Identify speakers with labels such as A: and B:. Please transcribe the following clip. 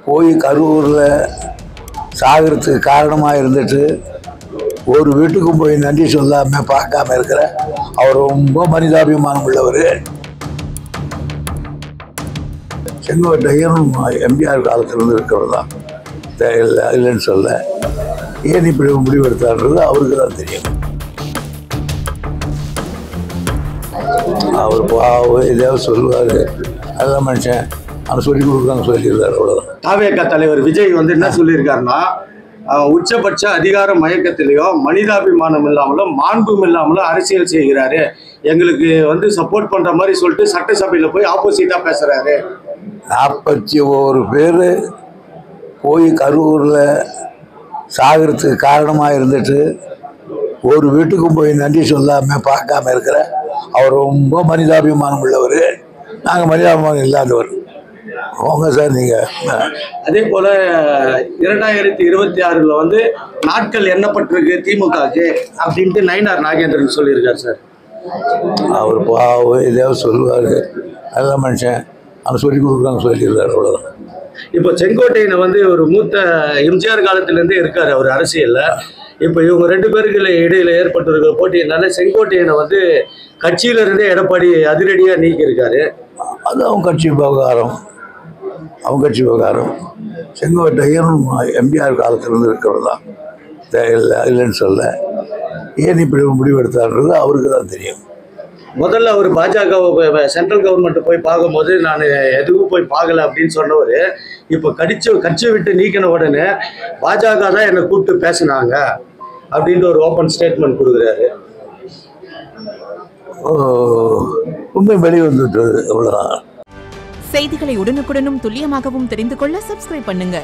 A: போய் கரூரில் சாகிறதுக்கு காரணமாக இருந்துட்டு ஒரு வீட்டுக்கும் போய் நன்றி சொல்லாமல் பார்க்காம இருக்கிற அவர் ரொம்ப மனிதாபிமானம் உள்ளவர். செங்கோட்டையன் எம்ஜிஆர் காலத்திலிருந்து இருக்கிறவர் தான், இல்லைன்னு சொல்ல. ஏன் இப்படி முடிவெடுத்தான்றது அவருக்கு தான் தெரியும். அவர் எதாவது சொல்லுவார், நல்ல மனுஷன், அவன் சொல்லி கொடுக்குறாங்க சொல்லியிருக்காரு, அவ்வளோதான்.
B: தாவேகா தலைவர் விஜய் என்ன சொல்லியிருக்காருன்னா, உச்சபட்ச அதிகார மயக்கத்திலேயோ மனிதாபிமானம் இல்லாமலும் மாண்பும் இல்லாமலும் அரசியல் செய்கிறாரு. எங்களுக்கு சப்போர்ட் பண்ற மாதிரி சொல்லிட்டு சட்டசபையில் போய் ஆப்போசிட்டா பேசுறாரு.
A: 41 பேர் போய் கரூரில் சாகிறதுக்கு காரணமாக இருந்துட்டு ஒரு வீட்டுக்கும் போய் நன்றி சொல்லாமல் பார்க்காம இருக்கிற அவர் ரொம்ப மனிதாபிமானம் உள்ளவர். நாங்கள் மனிதாபிமானம் இல்லாதவர். அவங்க சார் நீங்கள்.
B: அதே போல 2026 நாட்கள் எண்ணப்பட்டிருக்கு திமுகவுக்கு அப்படின்ட்டு நயினார் நாகேந்திரன் சொல்லியிருக்காரு சார்.
A: அவர் எதாவது சொல்லுவார், நல்ல மனுஷன், அவன் சொல்லி கொடுக்குறாங்க சொல்லியிருக்காரு, அவ்வளோதான்.
B: இப்போ செங்கோட்டையனை ஒரு மூத்த எம்ஜிஆர் காலத்திலேருந்தே இருக்கார் அவர் அரசியலில். இப்போ இவங்க 2 பேருக்கு இடையில ஏற்பட்டிருக்கிற போட்டியினால செங்கோட்டையனை கட்சியிலிருந்தே எடப்பாடி அதிரடியாக நீக்கியிருக்காரு.
A: அது அவங்க கட்சி விவகாரம், அவங்க கட்சி விவகாரம். செங்கோட்டையன் எம்ஜிஆர் காலத்திலிருந்து இருக்கிறவர் தான், இல்லைன்னு சொல்ல. ஏன் இப்படி முடிவெடுத்தான்றது அவருக்கு தான் தெரியும்.
B: முதல்ல அவர் பாஜக சென்ட்ரல் கவர்மெண்ட் போய் பார்க்கும்போது நான் எதுவும் போய் பார்க்கல அப்படின்னு சொன்னவர், இப்போ கட்சியை விட்டு நீக்கின உடனே பாஜக தான் என்னை கூப்பிட்டு பேசினாங்க அப்படின்ட்டு ஒரு ஓப்பன் ஸ்டேட்மெண்ட் கொடுக்குறாரு.
A: உண்மை வெளிவந்துட்டு அவ்வளோதான்.
C: செய்திகளை உடனுக்குடனும் துல்லியமாகவும் தெரிந்து கொள்ள சப்ஸ்கிரைப் பண்ணுங்க.